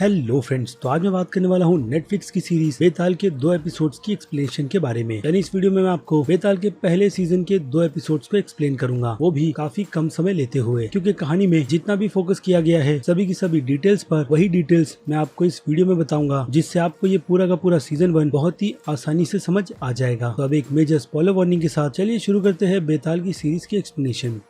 Hello friends, तो आज मैं बात करने वाला हूँ नेटफ्लिक्स की सीरीज बेताल के 2 एपिसोड्स की एक्सप्लेनेशन के बारे में। यानी इस वीडियो में मैं आपको बेताल के पहले सीजन के 2 एपिसोड्स को एक्सप्लेन करूंगा, वो भी काफी कम समय लेते हुए, क्योंकि कहानी में जितना भी फोकस किया गया है सभी की सभी डिटेल्स पर, वही डिटेल्स मैं आपको इस वीडियो में बताऊंगा, जिससे आपको ये पूरा का पूरा सीजन 1 बहुत ही आसानी से समझ आ जाएगा। तो अब एक मेजर स्पॉइलर वार्निंग के साथ चलिए शुरू करते हैं बेताल की सीरीज की एक्सप्लेनेशन।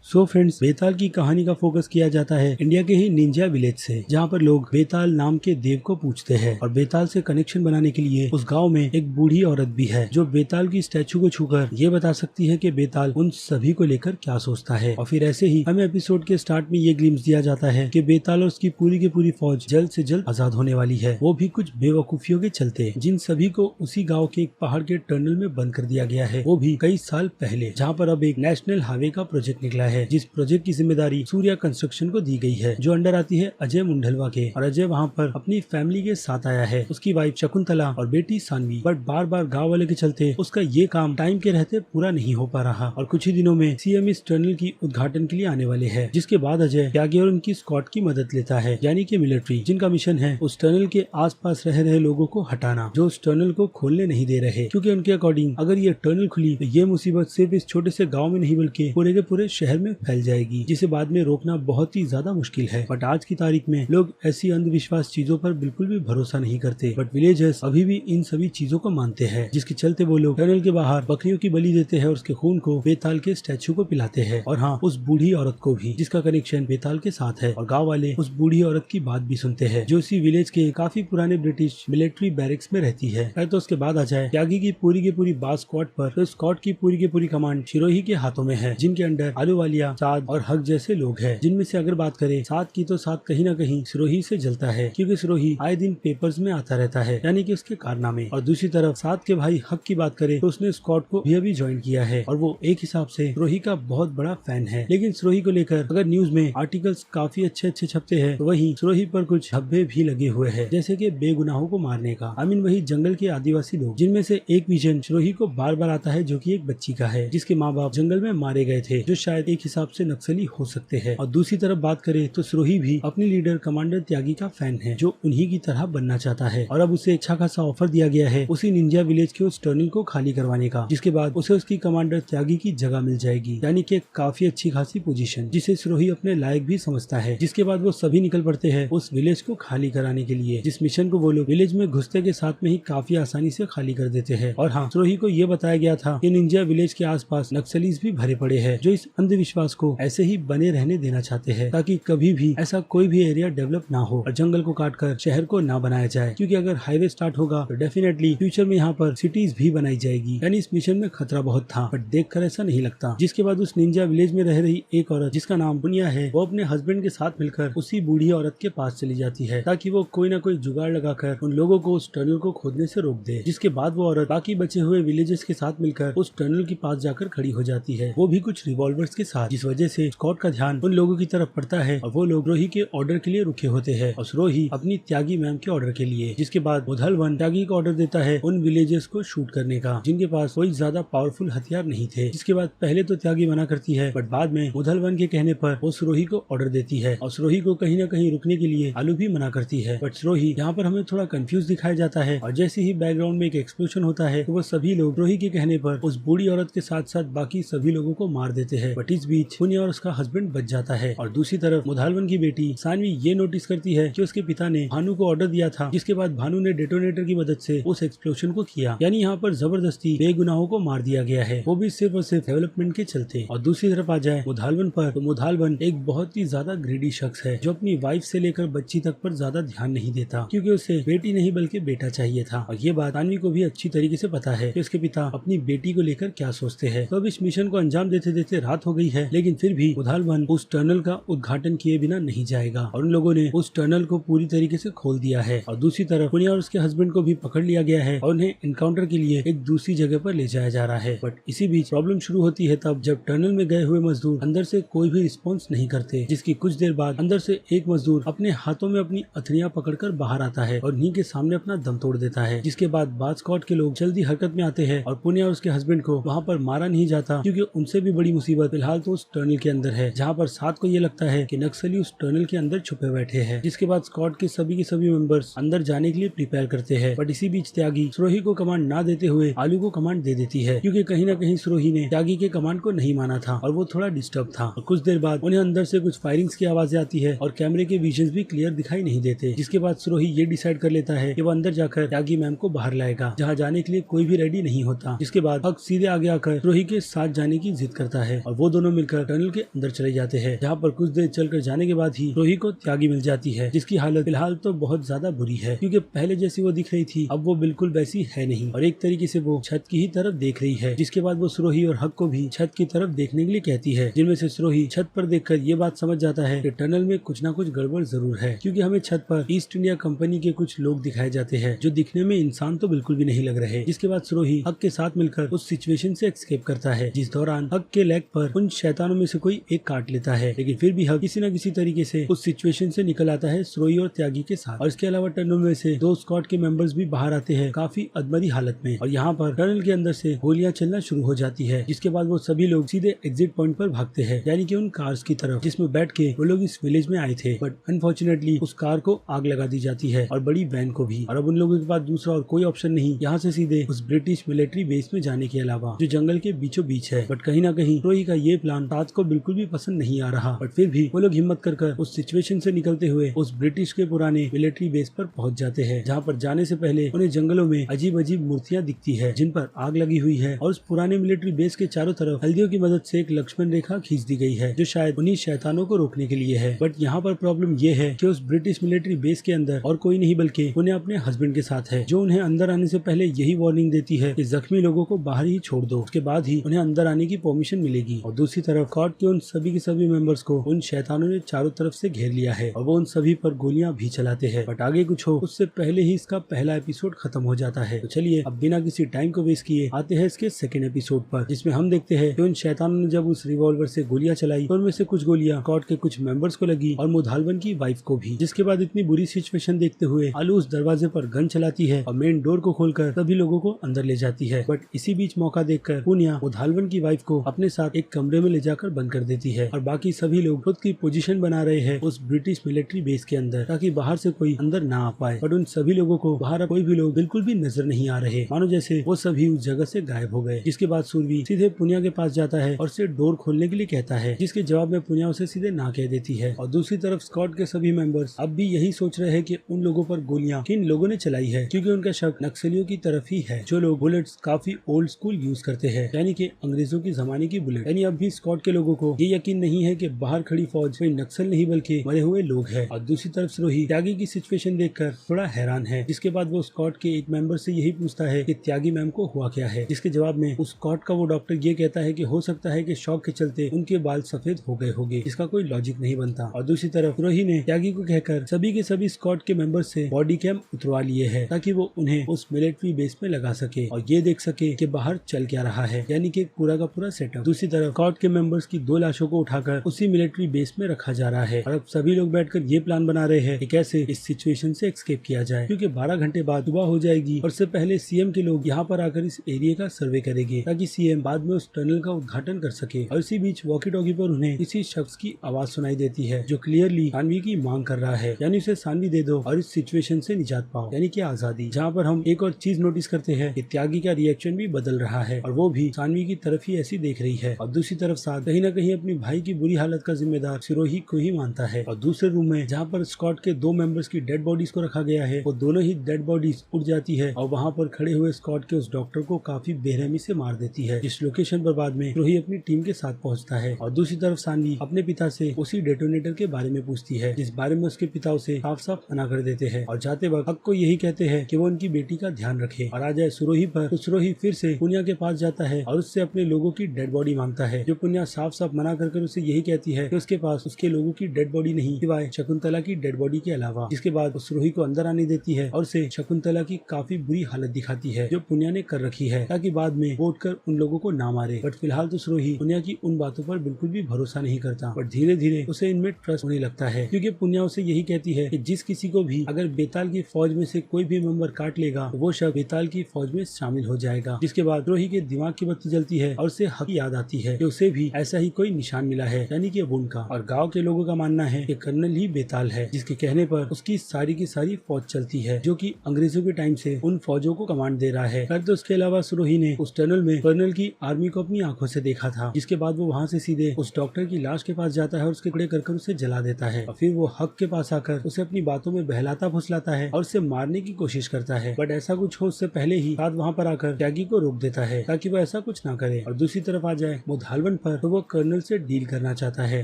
सो फ्रेंड्स, बेताल की कहानी का फोकस किया जाता है इंडिया के ही निंजा विलेज से, जहाँ पर लोग बेताल नाम के देव को पूजते हैं। और बेताल से कनेक्शन बनाने के लिए उस गांव में एक बूढ़ी औरत भी है, जो बेताल की स्टैचू को छूकर ये बता सकती है कि बेताल उन सभी को लेकर क्या सोचता है। और फिर ऐसे ही हमें एपिसोड के स्टार्ट में ये ग्लिम्स दिया जाता है कि बेताल और उसकी पूरी की पूरी फौज जल्द से जल्द आजाद होने वाली है, वो भी कुछ बेवकूफियों के चलते, जिन सभी को उसी गाँव के एक पहाड़ के टनल में बंद कर दिया गया है, वो भी कई साल पहले, जहाँ पर अब एक नेशनल हाईवे का प्रोजेक्ट निकला है, जिस प्रोजेक्ट की जिम्मेदारी सूर्या कंस्ट्रक्शन को दी गई है, जो अंडर आती है अजय मुंडलवा के। और अजय वहाँ पर अपनी फैमिली के साथ आया है, उसकी वाइफ शकुंतला और बेटी सानवी। बट बार बार गाँव वाले के चलते उसका ये काम टाइम के रहते पूरा नहीं हो पा रहा। और कुछ ही दिनों में सीएम इस टनल की उद्घाटन के लिए आने वाले हैं, जिसके बाद अजय त्यागी और उनकी स्क्वाड की मदद लेता है, यानी कि मिलिट्री, जिनका मिशन है उस टनल के आसपास रह रहे लोगों को हटाना, जो उस टनल को खोलने नहीं दे रहे। क्योंकि उनके अकॉर्डिंग अगर ये टनल खुली तो ये मुसीबत सिर्फ इस छोटे से गाँव में नहीं बल्कि पूरे के पूरे शहर में फैल जाएगी, जिसे बाद में रोकना बहुत ही ज्यादा मुश्किल है। बट आज की तारीख में लोग ऐसी अंधविश्वास चीजों पर बिल्कुल भी भरोसा नहीं करते, बट विलेजर्स अभी भी इन सभी चीजों को मानते हैं, जिसके चलते वो लोग टनल के बाहर बकरियों की बलि देते हैं और उसके खून को बेताल के स्टैचू को पिलाते हैं। और हाँ, उस बूढ़ी औरत को भी, जिसका कनेक्शन बेताल के साथ है। और गाँव वाले उस बूढ़ी औरत की बात भी सुनते हैं, जो इसी विलेज के काफी पुराने ब्रिटिश मिलिट्री बैरिक्स में रहती है। तो उसके बाद आ जाए त्यागी की पूरी बास स्क्वाड पर, तो स्क्वाड की पूरी कमांड सिरोही के हाथों में है, जिनके अंडर आलूवालिया, साद और हक जैसे लोग हैं, जिनमें से अगर बात करें साद की, तो साद कहीं ना कहीं सिरोही से जलता है, क्योंकि सिरोही आए दिन पेपर्स में आता रहता है, यानी कि उसके कारनामे। और दूसरी तरफ साद के भाई हक की बात करें तो उसने स्क्वाड को भी अभी ज्वाइन किया है, और वो एक हिसाब से सिरोही का बहुत बड़ा फैन है। लेकिन सिरोही को लेकर अगर न्यूज में आर्टिकल्स काफी अच्छे छपते हैं, तो वहीं सिरोही पर कुछ धब्बे भी लगे हुए हैं, जैसे कि बेगुनाहों को मारने का। वही जंगल के आदिवासी लोग, जिनमें से एक विजन सिरोही को बार बार आता है, जो कि एक बच्ची का है, जिसके माँ बाप जंगल में मारे गए थे, जो शायद एक हिसाब से नक्सली हो सकते हैं। और दूसरी तरफ बात करें तो सिरोही भी अपनी लीडर कमांडर त्यागी का फैन है, जो उन्हीं की तरह बनना चाहता है। और अब उसे अच्छा खासा ऑफर दिया गया है उसी निंजा विलेज के उस टनल को खाली करवाने का, जिसके बाद उसे उसकी कमांडर त्यागी की जगह मिल जाएगी, यानी कि काफी अच्छी खासी पोजीशन, जिसे सिरोही अपने लायक भी समझता है। जिसके बाद वो सभी निकल पड़ते हैं उस विलेज को खाली कराने के लिए, जिस मिशन को वो लोग विलेज में घुसते के साथ में ही काफी आसानी से खाली कर देते हैं। और हाँ, सिरोही को ये बताया गया था कि निंजा विलेज के आसपास नक्सलीज भी भरे पड़े हैं, जो इस अंधविश्वास को ऐसे ही बने रहने देना चाहते हैं, ताकि कभी भी ऐसा कोई भी एरिया डेवलप ना हो और जंगल को काटकर शहर को ना बनाया जाए। क्योंकि अगर हाईवे स्टार्ट होगा तो डेफिनेटली फ्यूचर में यहाँ पर सिटीज भी बनाई जाएगी। यानी इस मिशन में खतरा बहुत था, बट देखकर ऐसा नहीं लगता। जिसके बाद उस निंजा विलेज में रह रही एक औरत, जिसका नाम पुनिया है, वो अपने हस्बैंड के साथ मिलकर उसी बूढ़ी औरत के पास चली जाती है, ताकि वो कोई ना कोई जुगाड़ लगाकर उन लोगों को उस टनल को खोदने से रोक दे। जिसके बाद वो औरत बाकी बचे हुए विलेजेस के साथ मिलकर उस टनल के पास जाकर खड़ी हो जाती है, वो भी कुछ रिवॉल्वर्स के साथ, जिस वजह से स्कॉट का ध्यान उन लोगों की तरफ पड़ता है और वो लोग सिरोही के ऑर्डर के लिए रुके होते हैं, और सिरोही अपनी त्यागी मैम के ऑर्डर के लिए। जिसके बाद मुधलवन त्यागी का ऑर्डर देता है उन विलेजेस को शूट करने का, जिनके पास कोई ज्यादा पावरफुल हथियार नहीं थे। जिसके बाद पहले तो त्यागी मना करती है, बट बाद में मुधलवन के कहने पर वो सिरोही को ऑर्डर देती है, और सिरोही को कहीं न कहीं रुकने के लिए आलू भी मना करती है। बट सिरोही यहाँ पर हमें थोड़ा कंफ्यूज दिखाया जाता है, और जैसे ही बैकग्राउंड में एक एक्सप्लोजन होता है, तो वो सभी लोग सिरोही के कहने पर उस बूढ़ी औरत के साथ साथ बाकी सभी लोगों को मार देते हैं। बट इस बीच पुनिया और उसका हस्बैंड बच जाता है। और दूसरी तरफ मुधालवन की बेटी सानवी ये नोटिस करती है कि उसके पिता ने भानु को ऑर्डर दिया था, जिसके बाद भानु ने डेटोनेटर की मदद से उस एक्सप्लोजन को किया। यानी यहाँ पर जबरदस्ती बेगुनाहों को मार दिया गया है, वो भी सिर्फ और सिर्फ डेवलपमेंट के चलते। और दूसरी तरफ आ जाए मुधालवन पर, तो मुधालवन एक बहुत ही ज्यादा ग्रीडी शख्स है, जो अपनी वाइफ से लेकर बच्ची तक पर ज्यादा ध्यान नहीं देता, क्योंकि उसे बेटी नहीं बल्कि बेटा चाहिए था। और ये बात सानवी को भी अच्छी तरीके से पता है कि उसके पिता अपनी बेटी को लेकर क्या सोचते हैं। तो अब इस मिशन को अंजाम देते देते रात हो गई है, लेकिन फिर भी मुधालवन उस टनल का उद्घाटन किए बिना नहीं जाएगा, और उन लोगों ने उस टनल को पूरी तरीके से खोल दिया है। और दूसरी तरफ पुनिया और उसके हस्बैंड को भी पकड़ लिया गया है, और उन्हें एनकाउंटर के लिए एक दूसरी जगह पर ले जाया जा रहा है। बट इसी बीच प्रॉब्लम शुरू होती है तब, जब टनल में गए हुए मजदूर अंदर से कोई भी रिस्पॉन्स नहीं करते, जिसकी कुछ देर बाद अंदर से एक मजदूर अपने हाथों में अपनी हथेलियां पकड़कर बाहर आता है और उन्हीं के सामने अपना दम तोड़ देता है। जिसके बाद बात स्क्वाड के लोग जल्दी हरकत में आते हैं, और पुनिया और उसके हस्बैंड को वहाँ पर मारा नहीं जाता, क्योंकि उनसे भी बड़ी मुसीबत फिलहाल सात उस टनल के अंदर है, जहाँ पर सात को ये लगता है कि नक्सली उस टनल के अंदर छुपे बैठे हैं। जिसके बाद स्क्वाड के सभी मेंबर्स अंदर जाने के लिए प्रिपेयर करते हैं, बट इसी बीच त्यागी सुरोही को कमांड ना देते हुए आलू को कमांड दे देती है, क्योंकि कहीं न कहीं सुरोही ने त्यागी के कमांड को नहीं माना था और वो थोड़ा डिस्टर्ब था। और कुछ देर बाद उन्हें अंदर से कुछ फायरिंग्स की आवाजें आती है और कैमरे के विजन्स भी क्लियर दिखाई नहीं देते। जिसके बाद सुरोही ये डिसाइड कर लेता है कि वो अंदर जाकर त्यागी मैम को बाहर लाएगा, जहाँ जाने के लिए कोई भी रेडी नहीं होता। जिसके बाद हक सीधे आगे आकर सुरोही के साथ जाने की जिद करता है और वो दोनों मिलकर टनल के अंदर चले जाते हैं, जहाँ पर कुछ देर चलकर जाने के बाद ही सुरोही को त्यागी मिल जाती है, जिसकी हालत फिलहाल तो बहुत ज्यादा बुरी है, क्योंकि पहले जैसी वो दिख रही थी अब वो बिल्कुल वैसी है नहीं और एक तरीके से वो छत की ही तरफ देख रही है। जिसके बाद वो सुरोही और हक को भी छत की तरफ देखने के लिए कहती है, जिनमें से सुरोही छत पर देखकर ये बात समझ जाता है कि टनल में कुछ ना कुछ गड़बड़ जरूर है, क्योंकि हमें छत पर ईस्ट इंडिया कंपनी के कुछ लोग दिखाए जाते हैं जो दिखने में इंसान तो बिल्कुल भी नहीं लग रहे। जिसके बाद सुरोही हक के साथ मिलकर उस सिचुएशन से एस्केप करता है, जिस दौरान हक के लेग पर उन शैतानों में से कोई एक काट लेता है, लेकिन फिर भी हक किसी न किसी तरीके से उस सिचुएशन से निकल आता है सुरोही और त्यागी के साथ। और इसके अलावा टनल में से दो स्क्वाड के मेंबर्स भी बाहर आते हैं काफी अधमरी हालत में, और यहाँ पर टनल के अंदर से गोलियां चलना शुरू हो जाती है। जिसके बाद वो सभी लोग सीधे एग्जिट पॉइंट पर भागते हैं, यानी कि उन कार्स की तरफ जिसमें बैठ के वो लोग इस विलेज में आए थे, बट अनफॉर्चुनेटली उस कार को आग लगा दी जाती है और बड़ी वैन को भी। और अब उन लोगों के पास दूसरा और कोई ऑप्शन नहीं यहाँ से सीधे उस ब्रिटिश मिलिट्री बेस में जाने के अलावा, जो जंगल के बीचों बीच है। बट कहीं ना कहीं सुरोही का ये प्लान तात को बिल्कुल भी पसंद नहीं आ रहा, बट फिर भी वो लोग हिम्मत कर उस सिचुएशन से निकलते हुए उस ब्रिटिश के पुराने मिलिट्री बेस पर पहुंच जाते हैं, जहाँ पर जाने से पहले उन्हें जंगलों में अजीब अजीब मूर्तियां दिखती है जिन पर आग लगी हुई है, और उस पुराने मिलिट्री बेस के चारों तरफ हल्दियों की मदद से एक लक्ष्मण रेखा खींच दी गई है, जो शायद उन्हीं शैतानों को रोकने के लिए है। बट यहाँ पर प्रॉब्लम ये है कि उस ब्रिटिश मिलिट्री बेस के अंदर और कोई नहीं बल्कि उन्हें अपने हस्बैंड के साथ है, जो उन्हें अंदर आने से पहले यही वार्निंग देती है कि जख्मी लोगों को बाहर ही छोड़ दो, उसके बाद ही उन्हें अंदर आने की परमिशन मिलेगी। और दूसरी तरफ स्क्वाड के उन सभी के सभी मेंबर्स को उन शैतानों ने चारों तरफ से घेर लिया है और वो उन सभी पर गोलियां भी चलाते हैं। बट आगे कुछ हो उससे पहले ही इसका पहला एपिसोड खत्म हो जाता है। तो चलिए अब बिना किसी टाइम को वेस्ट किए आते हैं इसके सेकंड एपिसोड पर, जिसमें हम देखते हैं कि उन शैतानों ने जब उस रिवॉल्वर से गोलियां चलाई तो उनमें से कुछ गोलियां स्क्वाड के कुछ मेंबर्स को लगी और मुधालवन की वाइफ को भी। जिसके बाद इतनी बुरी सिचुएशन देखते हुए आलू उस दरवाजे पर गन चलाती है और मेन डोर को खोलकर सभी लोगों को अंदर ले जाती है। बट इसी बीच मौका देखकर पुनिया मुधालवन की वाइफ को अपने साथ एक कमरे में ले जाकर बंद कर देती है और बाकी सभी लोग खुद की पोजीशन बना रहे हैं उस ब्रिटिश मिलिट्री बेस के अंदर, ताकि बाहर से कोई अंदर ना आ पाए। बट उन सभी लोगों को बाहर कोई भी लोग बिल्कुल भी नजर नहीं आ रहे, मानो जैसे वो सभी उस जगह से गायब हो गए। जिसके बाद सूरवी सीधे पुनिया के पास जाता है और उसे डोर खोलने के लिए कहता है, जिसके जवाब में पुनिया उसे सीधे ना कह देती है। और दूसरी तरफ स्क्वाड के सभी मेंबर्स अब भी यही सोच रहे हैं कि उन लोगों पर गोलियां किन लोगों ने चलाई है, क्योंकि उनका शक नक्सलियों की तरफ ही है, जो लोग बुलेट्स काफी ओल्ड स्कूल यूज करते हैं, यानी कि अंग्रेजों की जमाने की बुलेट। यानी अब भी स्क्वाड के लोगों को ये यकीन नहीं है कि बाहर खड़ी फौज कोई नक्सल नहीं बल्कि मरे हुए लोग हैं। और दूसरी तरफ सुरोही त्यागी की सिचुएशन देखकर थोड़ा हैरान है। जिसके बाद वो स्क्वाड के एक मेंबर से यही पूछता है कि त्यागी मैम को हुआ क्या है, जिसके जवाब में उस स्क्वाड का वो डॉक्टर ये कहता है कि हो सकता है कि शॉक के चलते उनके बाल सफेद हो गए होंगे, जिसका कोई लॉजिक नहीं बनता। और दूसरी तरफ सुरोही ने त्यागी को कहकर सभी के सभी स्क्वाड के मेंबर से बॉडी कैम उतरवा लिए है, ताकि वो उन्हें उस मिलिट्री बेस में लगा सके और ये देख सके कि बाहर चल क्या रहा है, यानी कि पूरा का पूरा सेटअप। दूसरी तरफ स्क्वाड के मेंबर्स की 2 लाशों को उठाकर उसी मिलिट्री बेस में रखा जा रहा है और अब सभी लोग बैठकर ये प्लान बना रहे हैं कि कैसे इस सिचुएशन से एस्केप किया जाए, क्योंकि 12 घंटे बाद सुबह हो जाएगी और उससे पहले सीएम के लोग यहाँ पर आकर इस एरिया का सर्वे करेंगे, ताकि सीएम बाद में उस टनल का उद्घाटन कर सके। और इसी बीच वॉकी टॉकी पर उन्हें किसी शख्स की आवाज सुनाई देती है, जो क्लियरली सानवी की मांग कर रहा है, यानी उसे सानवी दे दो और इस सिचुएशन से निजात पाओ, यानी कि आजादी। जहाँ पर हम एक और चीज नोटिस करते हैं कि त्यागी का रिएक्शन भी बदल रहा है और वो भी सानवी की तरफ ही ऐसी देख रही है। और दूसरी तरफ साथ कहीं न कहीं अपनी भाई की बुरी हालत का जिम्मेदार सिरोही को ही मानता है। और दूसरे रूम में जहाँ पर स्क्वाड के 2 मेंबर्स की डेड बॉडीज को रखा गया है, वो दोनों ही डेड बॉडीज उड़ जाती है और वहाँ पर खड़े हुए स्क्वाड के उस डॉक्टर को काफी बेरहमी से मार देती है। इस लोकेशन पर बाद में सिरोही अपनी टीम के साथ पहुँचता है और दूसरी तरफ सानवी अपने पिता से उसी डेटोनेटर के बारे में पूछती है, जिस बारे में उसके पिता उसे साफ साफ मना कर देते हैं और जाते वक्त हक को यही कहते हैं कि वो उनकी बेटी का ध्यान रखे। और आ जाए सुरोही पर तो सुरोही फिर से पुनिया के पास जाता है और उससे अपने लोगों की डेड बॉडी मांगता है, जो पुनिया साफ साफ मना कर उसे यही कहती है कि उसके पास उसके लोगों की डेड बॉडी नहीं सिवाय शकुंतला की डेड बॉडी के अलावा। जिसके बाद वो सुरोही को अंदर आने देती है और उसे शकुंतला की काफी बुरी हालत दिखाती है जो पुनिया ने कर रखी है, ताकि बाद में वो उठकर उन लोगों को ना मारे। बट फिलहाल तो सुरोही पुनिया की उन बातों पर बिल्कुल भी भरोसा नहीं करता, बट धीरे धीरे उसे इनमें ट्रस्ट होने लगता है, क्योंकि पुनिया उसे यही कहती है कि जिस किसी को भी अगर बेताल की फौज में से कोई भी मेंबर काट लेगा तो वो शख्स बेताल की फौज में शामिल हो जाएगा। जिसके बाद सुरोही के दिमाग की बत्ती जलती है और उसे हक याद आती है कि उसे भी ऐसा ही कोई निशान मिला है, यानी कि वुंड का। और गांव के लोगों का मानना है कि कर्नल ही बेताल है, जिसके कहने पर उसकी सारी की सारी फौज चलती है, जो कि अंग्रेजों के टाइम से उन फौजों को कमांड दे रहा है। फिर तो उसके अलावा सुरोही ने उस टनल में कर्नल की आर्मी को अपनी आंखों से देखा था, जिसके बाद वो वहाँ से सीधे उस डॉक्टर की लाश के पास जाता है और उसके टुकड़े कर उसे जला देता है। और फिर वो हक के पास आकर उसे अपनी बातों में बहलाता फुसलाता है और उसे मारने की कोशिश करता है। बट ऐसा कुछ हो उससे पहले ही साथ वहाँ पर आकर त्यागी को रोक देता है ताकि वो ऐसा कुछ ना करे। और दूसरी तरफ आ जाए मुधालवन पर, तो वो कर्नल से डील करना चाहता है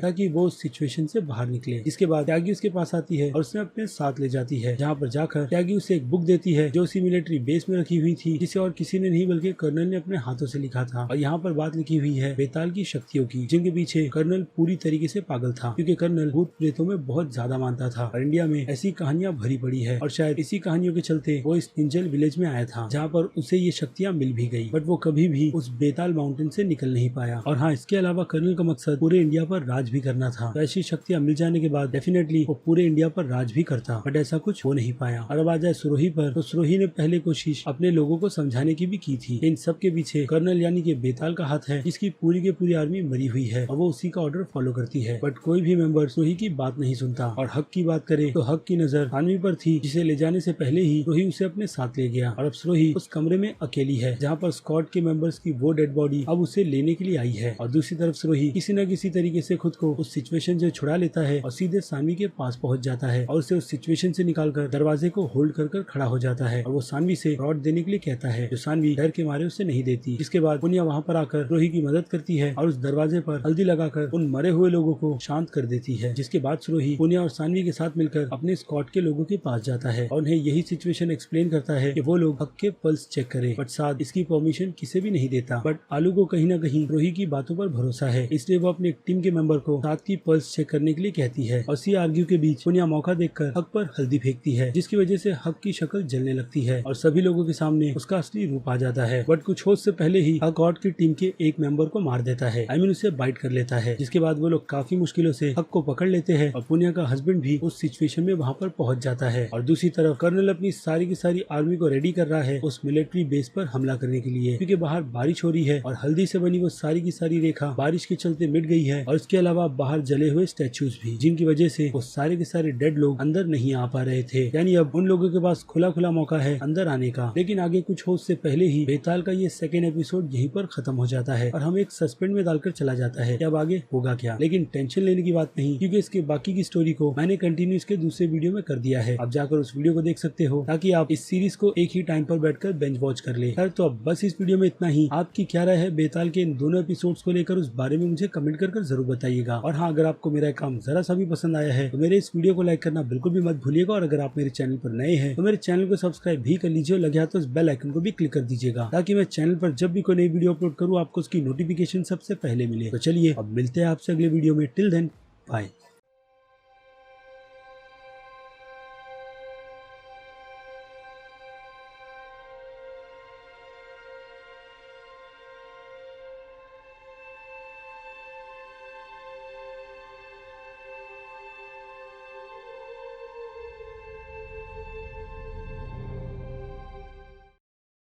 ताकि वो उस सिचुएशन से बाहर निकले। जिसके बाद त्यागी उसके पास आती है और उसे अपने साथ ले जाती है, जहाँ पर जाकर त्यागी उसे एक बुक देती है जो उसी मिलिट्री बेस में रखी हुई थी, जिसे और किसी ने नहीं बल्कि कर्नल ने अपने हाथों से लिखा था। और यहाँ पर बात लिखी हुई है बेताल की शक्तियों की, जिनके पीछे कर्नल पूरी तरीके से पागल था, क्योंकि कर्नल भूत प्रेतों में बहुत ज्यादा मानता था। और इंडिया में ऐसी कहानियां भरी पड़ी है और शायद इसी कहानियों के चलते वो इस निंजल विलेज में आया था, जहाँ पर उसे ये शक्तियां मिल भी गई। बट वो कभी भी उस बेताल माउंटेन से निकल नहीं पाया। और हाँ, इसके अलावा कर्नल का मकसद पूरे इंडिया पर राज भी करना था। तो ऐसी शक्तियां मिल जाने के बाद डेफिनेटली वो पूरे इंडिया पर राज भी करता, बट ऐसा कुछ हो नहीं पाया। और अब आ जाए सुरोही पर, तो सुरोही ने पहले कोशिश अपने लोगों को समझाने की भी की थी। इन सब के पीछे कर्नल यानी कि बेताल का हाथ है, जिसकी पूरी की पूरी आर्मी मरी हुई है और वो उसी का ऑर्डर फॉलो करती है। बट कोई भी मेंबर सुरोही की बात नहीं सुनता। और हक की बात करे तो हक की नजर सानवी पर थी, जिसे ले जाने से पहले ही सुरोही उसे अपने साथ ले गया। और अब सुरोही उस कमरे में अकेली है, जहाँ पर स्क्वाड के मेंबर्स की वो डेड बॉडी अब उसे लेने के लिए आई है। और दूसरी तरफ सुरोही किसी न किसी तरीके से खुद को उस सिचुएशन से छुड़ा लेता है और सीधे सानवी के पास पहुंच जाता है और उसे उस सिचुएशन से निकालकर दरवाजे को होल्ड कर खड़ा हो जाता है। और वो सानवी से रॉड देने के लिए कहता है, जो सानवी डर के मारे उसे नहीं देती। जिसके बाद पुनिया वहाँ पर आकर सुरोही की मदद करती है और उस दरवाजे पर हल्दी लगाकर उन मरे हुए लोगों को शांत कर देती है। जिसके बाद सुरोही पुनिया और सानवी के साथ मिलकर अपने स्क्वाड के लोगों के पास जाता है और उन्हें यही सिचुएशन एक्सप्लेन करता है कि वो लोग हक के पल्स चेक करें, बट साथ इसकी परमिशन किसे भी नहीं देता। बट आलू को कहीं न कहीं सुरोही की बातों पर भरोसा है, इसलिए वो अपने टीम के मेंबर को साथ की पल्स चेक करने के लिए कहती है। और इसी आर्ग्यू के बीच पुनिया मौका देखकर हक पर हल्दी फेंकती है, जिसकी वजह से हक की शक्ल जलने लगती है और सभी लोगों के सामने उसका असली रूप आ जाता है। बट कुछ होश से पहले ही हक गॉड की टीम के एक मेंबर को मार देता है, उसे बाइट कर लेता है। जिसके बाद वो लोग काफी मुश्किलों से हक को पकड़ लेते हैं और पुनिया का हस्बैंड भी उस सिचुएशन में वहाँ पर पहुंच जाता है। और दूसरी तरफ कर्नल अपनी सारी की सारी आर्मी को रेडी कर रहा है उस मिलिट्री बेस पर हमला करने के लिए, क्योंकि बाहर बारिश हो रही है और हल्दी से बनी वो सारी की सारी रेखा बारिश के चलते मिट गई है। और इसके अलावा बाहर जले हुए स्टैचूज भी, जिनकी वजह से वो सारे के सारे डेड लोग अंदर नहीं आ पा रहे थे। यानी अब उन लोगों के पास खुला खुला मौका है अंदर आने का। लेकिन आगे कुछ हो उससे पहले ही बेताल का ये सेकेंड एपिसोड यहीं पर खत्म हो जाता है और हम एक सस्पेंड में डालकर चला जाता है कि अब आगे होगा क्या। लेकिन टेंशन लेने की बात नहीं, क्योंकि इसके बाकी की स्टोरी को मैंने कंटिन्यू इसके दूसरे वीडियो में कर दिया है। आप जाकर उस वीडियो को देख सकते हो, ताकि आप इस सीरीज को एक ही टाइम पर बैठकर बेंच वॉच कर ले। तो अब बस इस वीडियो में इतना ही। आपकी क्या राय है बेताल के इन दोनों एपिसोड्स को लेकर, उस बारे में मुझे कमेंट कर जरूर बताइएगा। और हाँ, अगर आपको मेरा काम जरा सा भी पसंद आया है तो मेरे इस वीडियो को लाइक करना बिल्कुल भी मत भूलिएगा। और अगर आप मेरे चैनल पर नए हैं तो मेरे चैनल को सब्सक्राइब भी कर लीजिए और लगे हाथ तो इस बेल आइकन को भी क्लिक कर दीजिएगा, ताकि मैं चैनल पर जब भी कोई नई वीडियो अपलोड करूँ आपको उसकी नोटिफिकेशन सबसे पहले मिले। तो चलिए अब मिलते हैं आपसे अगले वीडियो में। Till then bye.